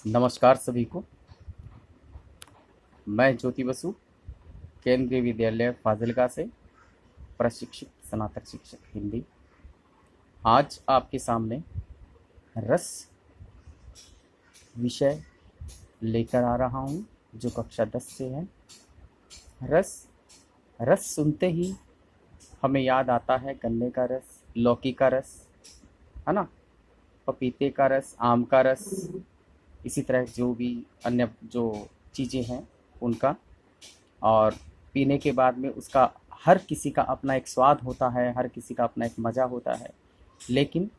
नमस्कार सभी को। मैं ज्योति बसु केंद्रीय विद्यालय फाजिलका से प्रशिक्षित स्नातक शिक्षक हिंदी आज आपके सामने रस विषय लेकर आ रहा हूँ जो कक्षा 10 से है। रस रस सुनते ही हमें याद आता है गन्ने का रस, लौकी का रस, है ना, पपीते का रस, आम का रस, इसी तरह जो भी अन्य जो चीज़ें हैं उनका। और पीने के बाद में उसका हर किसी का अपना एक स्वाद होता है, हर किसी का अपना एक मज़ा होता है। लेकिन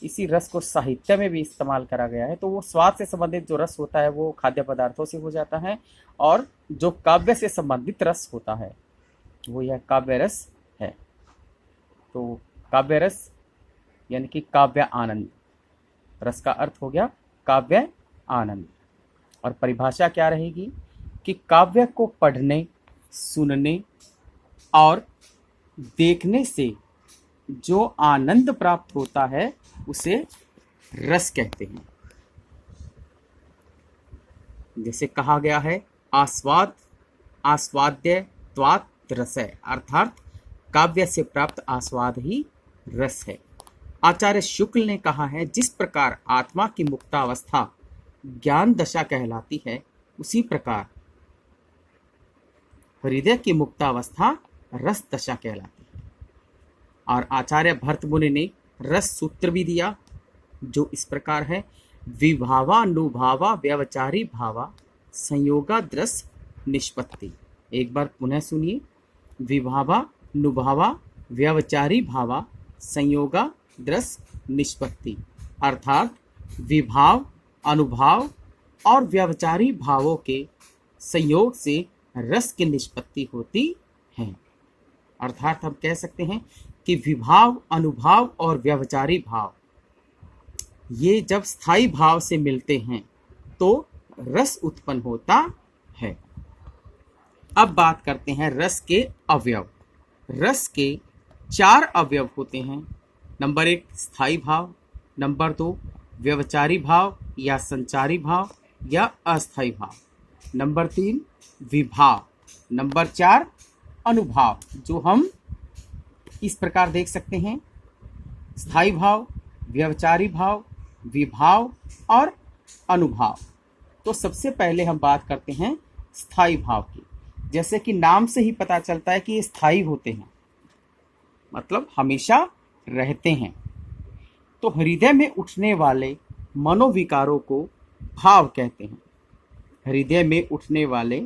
इसी रस को साहित्य में भी इस्तेमाल करा गया है, तो वो स्वाद से संबंधित जो रस होता है वो खाद्य पदार्थों से हो जाता है, और जो काव्य से संबंधित रस होता है वो यह काव्य रस है। तो काव्य रस यानी कि काव्य आनंद, रस का अर्थ हो गया काव्य आनंद। और परिभाषा क्या रहेगी कि काव्य को पढ़ने, सुनने और देखने से जो आनंद प्राप्त होता है उसे रस कहते हैं। जैसे कहा गया है आस्वाद आस्वाद्य त्वात् रसः, अर्थात काव्य से प्राप्त आस्वाद ही रस है। आचार्य शुक्ल ने कहा है जिस प्रकार आत्मा की मुक्तावस्था ज्ञान दशा कहलाती है, उसी प्रकार हृदय की मुक्तावस्था रस दशा कहलाती है। और आचार्य भर्त मुनि ने रस सूत्र भी दिया जो इस प्रकार है, विभावानुभावा व्यवचारी भावा संयोगा द्रस निष्पत्ति। एक बार पुनः सुनिए, विभावानुभावा व्यवचारी भावा संयोगा द्रस निष्पत्ति, अर्थात विभाव, अनुभाव और व्यवचारी भावों के संयोग से रस की निष्पत्ति होती है। अर्थात हम कह सकते हैं कि विभाव, अनुभाव और व्यवचारी भाव ये जब स्थायी भाव से मिलते हैं तो रस उत्पन्न होता है। अब बात करते हैं रस के अवयव। रस के 4 अवयव होते हैं। नंबर 1 स्थायी भाव, नंबर 2 व्यवचारी भाव या संचारी भाव या अस्थायी भाव, नंबर 3 विभाव, नंबर 4 अनुभाव, जो हम इस प्रकार देख सकते हैं, स्थायी भाव, व्यवचारी भाव, विभाव और अनुभाव। तो सबसे पहले हम बात करते हैं स्थायी भाव की। जैसे कि नाम से ही पता चलता है कि ये स्थायी होते हैं, मतलब हमेशा रहते हैं। तो हृदय में उठने वाले मनोविकारों को भाव कहते हैं। हृदय में उठने वाले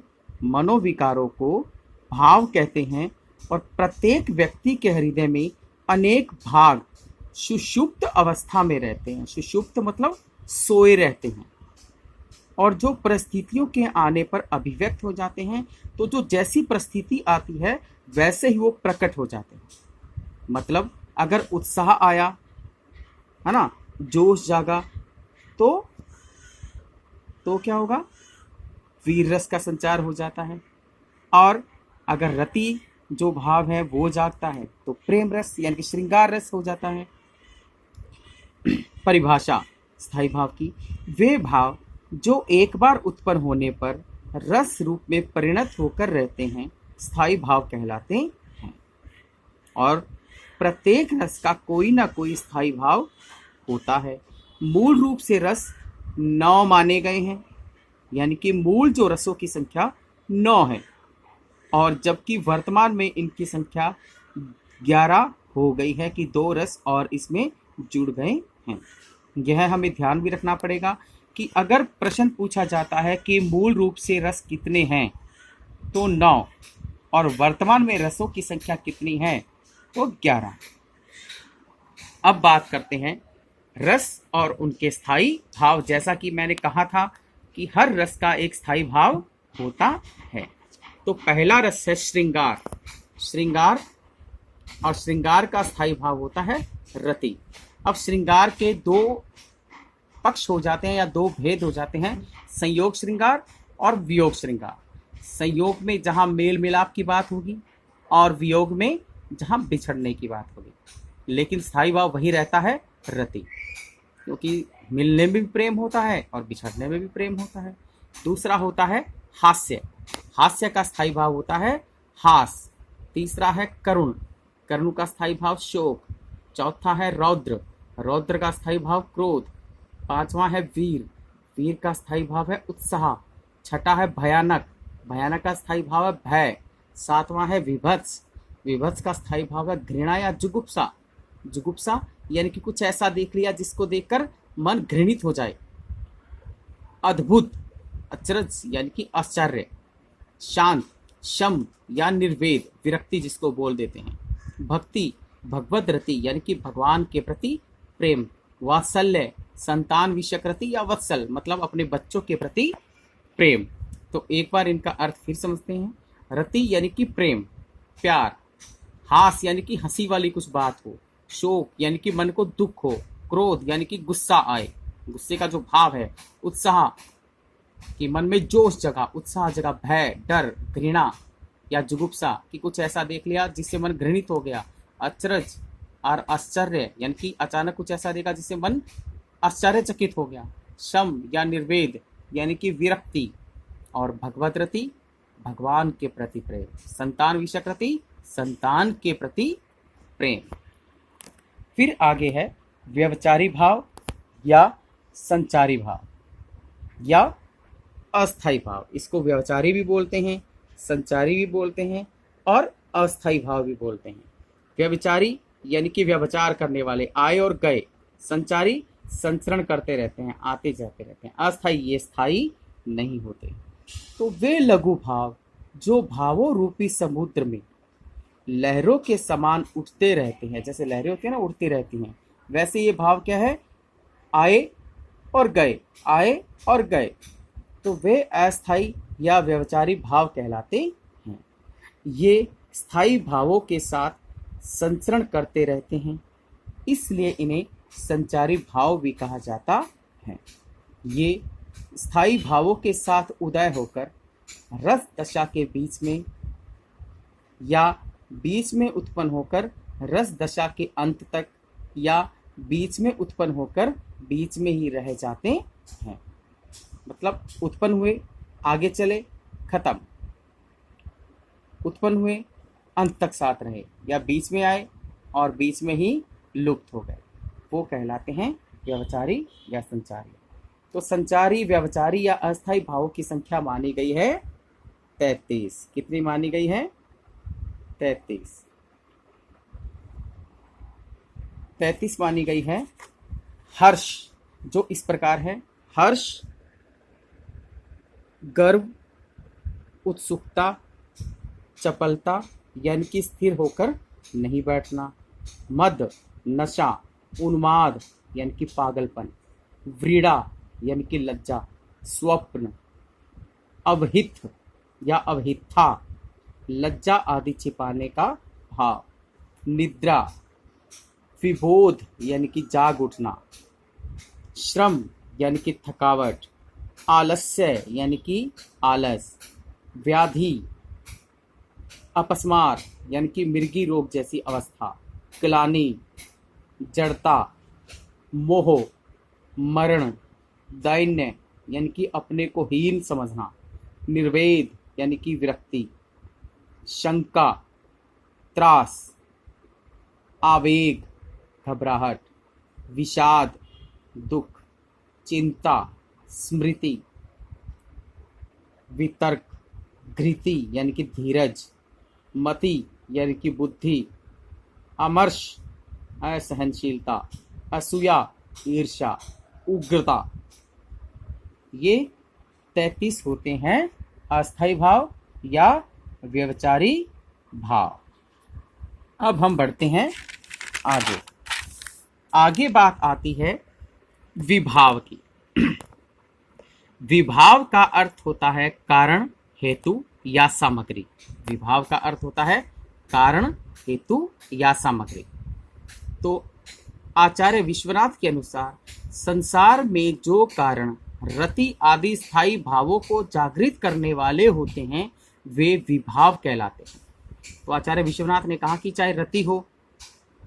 मनोविकारों को भाव कहते हैं। और प्रत्येक व्यक्ति के हृदय में अनेक भाग सुषुप्त अवस्था में रहते हैं। सुषुप्त मतलब सोए रहते हैं, और जो परिस्थितियों के आने पर अभिव्यक्त हो जाते हैं। तो जो जैसी परिस्थिति आती है वैसे ही वो प्रकट हो जाते हैं। मतलब अगर उत्साह आया, है ना, जोश जागा, तो क्या होगा, वीर रस का संचार हो जाता है। और अगर रति जो भाव है वो जागता है तो प्रेम रस यानी कि श्रृंगार रस हो जाता है। परिभाषा स्थायी भाव की, वे भाव जो एक बार उत्पन्न होने पर रस रूप में परिणत होकर रहते हैं, स्थायी भाव कहलाते हैं। और प्रत्येक रस का कोई ना कोई स्थायी भाव होता है। मूल रूप से रस 9 माने गए हैं, यानी कि मूल जो रसों की संख्या 9 है, और जबकि वर्तमान में इनकी संख्या 11 हो गई है कि 2 रस और इसमें जुड़ गए हैं। यह हमें ध्यान भी रखना पड़ेगा कि अगर प्रश्न पूछा जाता है कि मूल रूप से रस कितने हैं तो 9, और वर्तमान में रसों की संख्या कितनी है तो 11। अब बात करते हैं रस और उनके स्थायी भाव। जैसा कि मैंने कहा था कि हर रस का एक स्थायी भाव होता है। तो पहला रस है श्रृंगार। श्रृंगार, और श्रृंगार का स्थायी भाव होता है रति। अब श्रृंगार के 2 पक्ष हो जाते हैं या 2 भेद हो जाते हैं, संयोग श्रृंगार और वियोग श्रृंगार। संयोग में जहाँ मेल मिलाप की बात होगी और वियोग में जहाँ बिछड़ने की बात होगी, लेकिन स्थायी भाव वही रहता है रति, क्योंकि मिलने में भी प्रेम होता है और बिछड़ने में भी प्रेम होता है। दूसरा होता है हास्य, हास्य का स्थायी भाव होता है हास। तीसरा है करुण, करुण का स्थायी भाव शोक। चौथा है रौद्र, रौद्र का स्थायी भाव क्रोध। पांचवा है वीर, वीर का स्थायी भाव है उत्साह। छठा है भयानक, भयानक का स्थायी भाव है भय। सातवां है विभत्स, विभत्स का स्थायी भाव है घृणा या जुगुप्सा। जुगुप्सा यानी कि कुछ ऐसा देख लिया जिसको देखकर मन घृणित हो जाए। अद्भुत, अचरज यानी कि आश्चर्य। शांत, शम या निर्वेद, विरक्ति जिसको बोल देते हैं। भक्ति, भगवद रति यानी कि भगवान के प्रति प्रेम। वात्सल्य, संतान विषयकृति या वत्सल मतलब अपने बच्चों के प्रति प्रेम। तो एक बार इनका अर्थ फिर समझते हैं। रति यानी कि प्रेम, प्यार। हास यानी कि हंसी वाली कुछ बात हो। शोक यानी कि मन को दुख हो। क्रोध यानी कि गुस्सा आए, गुस्से का जो भाव है। उत्साह कि मन में जोश जगा, उत्साह जगा। भय, डर, घृणा या जुगुप्सा कि कुछ ऐसा देख लिया जिससे मन घृणित हो गया। अचरज और आश्चर्य यानी कि अचानक कुछ ऐसा देखा जिससे मन आश्चर्यचकित हो गया। शम या निर्वेद यानी कि विरक्ति। और भगवत रति, भगवान के प्रति प्रेम। संतान विषयकृति, संतान के प्रति प्रेम। फिर आगे है व्यभिचारी भाव या संचारी भाव या अस्थाई भाव। इसको व्यभिचारी भी बोलते हैं, संचारी भी बोलते हैं और अस्थाई भाव भी बोलते हैं। व्यभिचारी यानी कि व्यभिचार करने वाले, आए और गए। संचारी संचरण करते रहते हैं, आते जाते रहते हैं। अस्थाई ये स्थायी नहीं होते। तो वे लघु भाव जो भावों रूपी समुद्र में लहरों के समान उठते रहते हैं, जैसे लहरें होती हैं ना उठती रहती हैं, वैसे ये भाव क्या है, आए और गए, आए और गए। तो वे अस्थाई या व्यभिचारी भाव कहलाते हैं। ये स्थायी भावों के साथ संचरण करते रहते हैं, इसलिए इन्हें संचारी भाव भी कहा जाता है। ये स्थायी भावों के साथ उदय होकर रस दशा के बीच में या बीच में उत्पन्न होकर रस दशा के अंत तक या बीच में उत्पन्न होकर बीच में ही रह जाते हैं। मतलब उत्पन्न हुए, आगे चले, खत्म, उत्पन्न हुए, अंत तक साथ रहे, या बीच में आए और बीच में ही लुप्त हो गए, वो कहलाते हैं व्यभिचारी या संचारी। तो संचारी, व्यभिचारी या अस्थायी भावों की संख्या मानी गई है 33। कितनी मानी गई है? 33। 33 मानी गई है। हर्ष जो इस प्रकार है, हर्ष, गर्व, उत्सुकता, चपलता यानी कि स्थिर होकर नहीं बैठना, मद, नशा, उन्माद यानी कि पागलपन, व्रीड़ा यानी कि लज्जा, स्वप्न, अवहित या अवहिता, लज्जा आदि छिपाने का भाव, निद्रा, विबोध यानी कि जाग उठना, श्रम यानी कि थकावट, आलस्य यानी कि आलस, व्याधि, अपस्मार यानी कि मिर्गी रोग जैसी अवस्था, ग्लानि, जड़ता, मोह, मरण, दैन्य यानी कि अपने को हीन समझना, निर्वेद यानी कि विरक्ति, शंका, त्रास, आवेग, घबराहट, विषाद, दुख, चिंता, स्मृति, वितर्क, धृति यानी कि धीरज, मति यानी कि बुद्धि, अमर्ष असहनशीलता, असूया ईर्ष्या, उग्रता। ये 33 होते हैं अस्थायी भाव या व्यभिचारी भाव। अब हम बढ़ते हैं आगे। आगे बात आती है विभाव की। विभाव का अर्थ होता है कारण, हेतु या सामग्री। विभाव का अर्थ होता है कारण, हेतु या सामग्री। तो आचार्य विश्वनाथ के अनुसार संसार में जो कारण, रति आदि स्थायी भावों को जागृत करने वाले होते हैं वे विभाव कहलाते हैं। तो आचार्य विश्वनाथ ने कहा कि चाहे रति हो,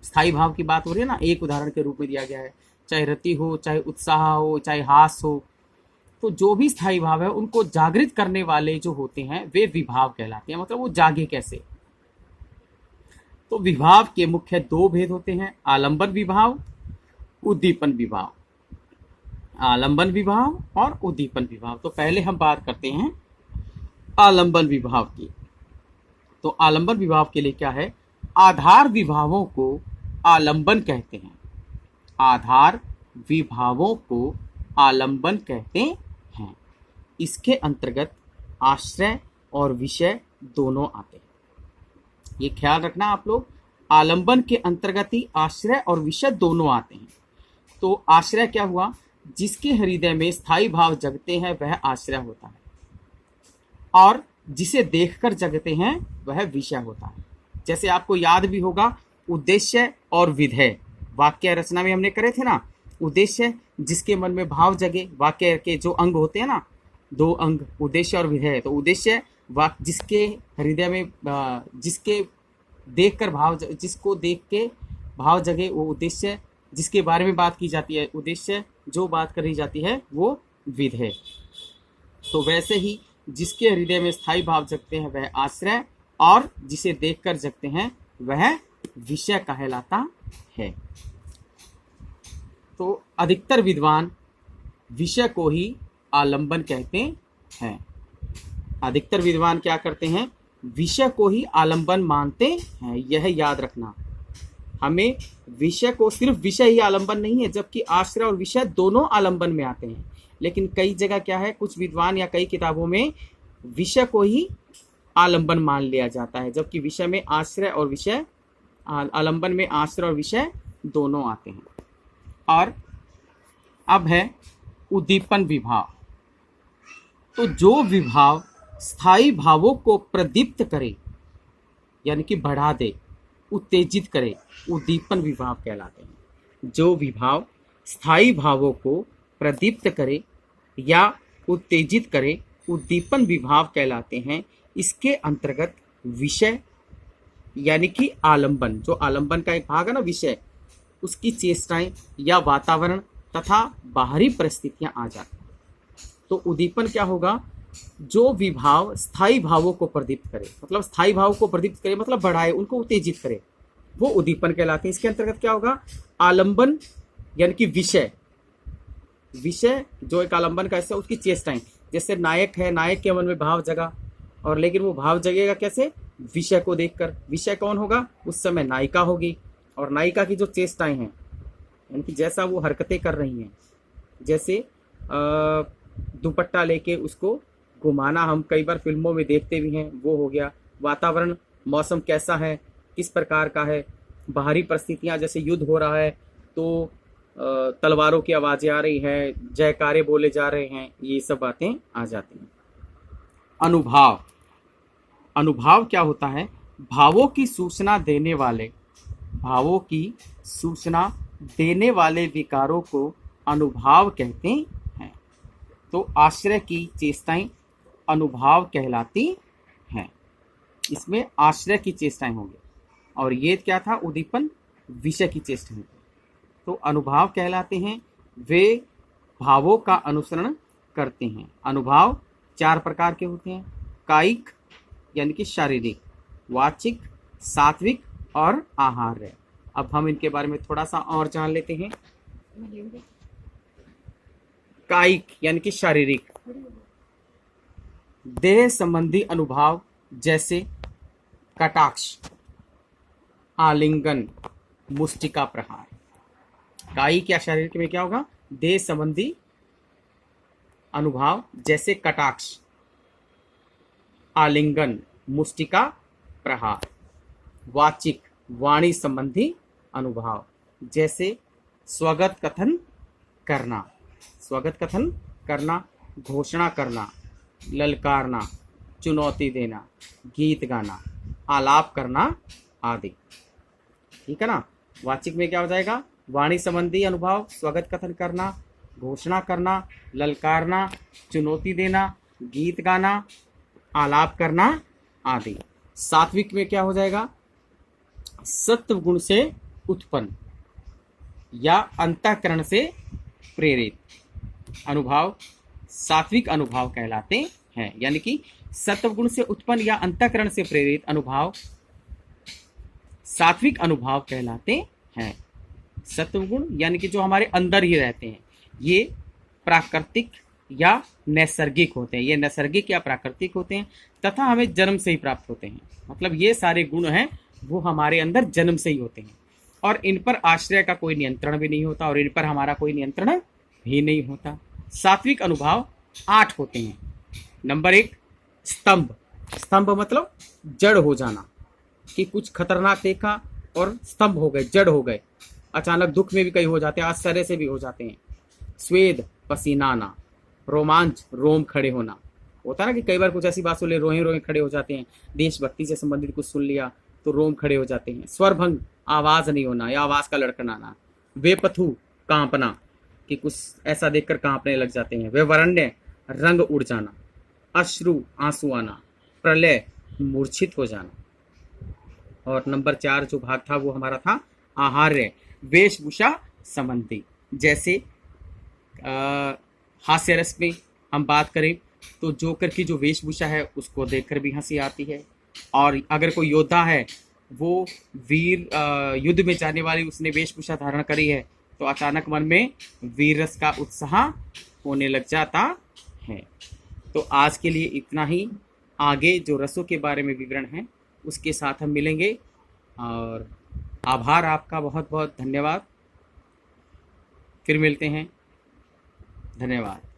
स्थायी भाव की बात हो रही है ना, एक उदाहरण के रूप में दिया गया है चाहे रति हो, चाहे उत्साह हो, चाहे हास हो, तो जो भी स्थायी भाव है उनको जागृत करने वाले जो होते हैं वे विभाव कहलाते हैं। मतलब वो जागे कैसे। तो विभाव के मुख्य दो भेद होते हैं, आलंबन विभाव, उद्दीपन विभाव। आलंबन विभाव और उद्दीपन विभाव। तो पहले हम बात करते हैं आलंबन विभाव की। तो आलंबन विभाव के लिए क्या है, आधार विभावों को आलंबन कहते हैं। आधार विभावों को आलंबन कहते हैं। इसके अंतर्गत आश्रय और विषय दोनों आते हैं। ये ख्याल रखना आप लोग, आलंबन के अंतर्गत ही आश्रय और विषय दोनों आते हैं। तो आश्रय क्या हुआ, जिसके हृदय में स्थायी भाव जगते हैं वह आश्रय होता है, और जिसे देखकर जगते हैं वह विषय होता है। जैसे आपको याद भी होगा, उद्देश्य और विधेय वाक्य रचना में हमने करे थे ना। उद्देश्य जिसके मन में भाव जगे, वाक्य के जो अंग होते हैं ना, दो अंग, उद्देश्य और विधेय। तो उद्देश्य जिसके हृदय में जिसके देखकर भाव, जिसको देख के भाव जगे वो उद्देश्य, जिसके बारे में बात की जाती है उद्देश्य, जो बात करी जाती है वो विधेय। तो वैसे ही जिसके हृदय में स्थायी भाव जगते हैं वह आश्रय, और जिसे देखकर जगते हैं वह विषय कहलाता है। तो अधिकतर विद्वान विषय को ही आलंबन कहते हैं। अधिकतर विद्वान क्या करते हैं, विषय को ही आलंबन मानते हैं। यह याद रखना, हमें विषय को, सिर्फ विषय ही आलंबन नहीं है, जबकि आश्रय और विषय दोनों आलंबन में आते हैं। लेकिन कई जगह क्या है, कुछ विद्वान या कई किताबों में विषय को ही आलंबन मान लिया जाता है, जबकि विषय में आश्रय और विषय, आलंबन में आश्रय और विषय दोनों आते हैं। और अब है उद्दीपन विभाव। तो जो विभाव स्थायी भावों को प्रदीप्त करे, यानी कि बढ़ा दे, उत्तेजित करे, उद्दीपन विभाव कहलाते हैं। जो विभाव स्थायी भावों को प्रदीप्त करे या उत्तेजित करे, उद्दीपन विभाव कहलाते हैं। इसके अंतर्गत विषय यानी कि आलंबन, जो आलंबन का एक भाग है ना विषय, उसकी चेष्टाएं या वातावरण तथा बाहरी परिस्थितियां आ जाती हैं। तो उद्दीपन क्या होगा, जो विभाव स्थायी भावों को प्रदीप्त करे, मतलब स्थायी भाव को प्रदीप्त करे मतलब बढ़ाए, उनको उत्तेजित करे, वो उद्दीपन कहलाते हैं। इसके अंतर्गत क्या होगा, आलंबन यानी कि विषय, विषय जो एक आलंबन का हिस्सा, उसकी चेष्टाएं। जैसे नायक है, नायक के मन में भाव जगा, और लेकिन वो भाव जगेगा कैसे, विषय को देखकर। विषय कौन होगा, उस समय नायिका होगी, और नायिका की जो चेष्टाएं हैं, यानी कि जैसा वो हरकतें कर रही हैं, जैसे दुपट्टा लेके उसको घुमाना, हम कई बार फिल्मों में देखते भी हैं, वो हो गया। वातावरण, मौसम कैसा है, किस प्रकार का है, बाहरी परिस्थितियां, जैसे युद्ध हो रहा है तो तलवारों की आवाज़ें आ रही हैं, जयकारे बोले जा रहे हैं, ये सब बातें आ जाती हैं। अनुभाव, अनुभाव क्या होता है, भावों की सूचना देने वाले, भावों की सूचना देने वाले विकारों को अनुभाव कहते हैं। तो आश्रय की चेष्टाएं अनुभाव कहलाती हैं। इसमें आश्रय की चेष्टाएं होंगी, और ये क्या था, उद्दीपन विषय की चेष्टाएं। तो अनुभाव कहलाते हैं, वे भावों का अनुसरण करते हैं। अनुभाव चार प्रकार के होते हैं, कायिक यानी कि शारीरिक, वाचिक, सात्विक और आहार्य। अब हम इनके बारे में थोड़ा सा और जान लेते हैं। कायिक यानी कि शारीरिक, देह संबंधी अनुभाव जैसे कटाक्ष, आलिंगन, मुष्टिका प्रहार। कायिक या शारीरिक में क्या होगा, देह संबंधी अनुभाव जैसे कटाक्ष, आलिंगन, मुष्टिका प्रहार। वाचिक, वाणी संबंधी अनुभाव जैसे स्वगत कथन करना, स्वगत कथन करना, घोषणा करना, ललकारना, चुनौती देना, गीत गाना, आलाप करना आदि। ठीक है ना। वाचिक में क्या हो जाएगा, वाणी संबंधी अनुभव, स्वगत कथन करना, घोषणा करना, ललकारना, चुनौती देना, गीत गाना, आलाप करना आदि। सात्विक में क्या हो जाएगा, सत्व गुण से उत्पन्न, या अंतःकरण से प्रेरित अनुभाव सात्विक अनुभाव कहलाते हैं। यानी कि सत्वगुण से उत्पन्न या अंतःकरण से प्रेरित अनुभाव सात्विक अनुभाव कहलाते हैं। सत्वगुण यानी कि जो हमारे अंदर ही रहते हैं, ये प्राकृतिक या नैसर्गिक होते हैं। ये नैसर्गिक या प्राकृतिक होते हैं तथा हमें जन्म से ही प्राप्त होते हैं। मतलब ये सारे गुण हैं वो हमारे अंदर जन्म से ही होते हैं और इन पर आश्रय का कोई नियंत्रण भी नहीं होता और इन पर हमारा कोई नियंत्रण भी नहीं होता। सात्विक अनुभाव 8 होते हैं। नंबर 1 स्तंभ। स्तंभ मतलब जड़ हो जाना, कि कुछ खतरनाक देखा और स्तंभ हो गए, जड़ हो गए। अचानक दुख में भी कई हो जाते हैं, आश्चर्य से भी हो जाते हैं। स्वेद पसीना आना, रोमांच रोम खड़े होना। होता है ना कि कई बार कुछ ऐसी बात सुन ले रोहे रोहे खड़े हो जाते हैं, देशभक्ति से संबंधित कुछ सुन लिया तो रोम खड़े हो जाते हैं। स्वरभंग आवाज नहीं होना या आवाज का लड़खड़ाना। वेपथु कांपना, कि कुछ ऐसा देखकर कांपने लग जाते हैं। वैवरण्य रंग उड़ जाना। अश्रु आंसू आना। प्रलय मूर्छित हो जाना। और नंबर 4 जो भाग था वो हमारा था आहार्य वेशभूषा संबंधी। जैसे हास्य रस में हम बात करें तो जोकर की जो वेशभूषा है उसको देखकर भी हंसी आती है। और अगर कोई योद्धा है वो वीर युद्ध में जाने वाली उसने वेशभूषा धारण करी है तो अचानक मन में वीर रस का उत्साह होने लग जाता है। तो आज के लिए इतना ही। आगे जो रसों के बारे में विवरण है उसके साथ हम मिलेंगे। और आभार आपका, बहुत बहुत धन्यवाद। फिर मिलते हैं। धन्यवाद।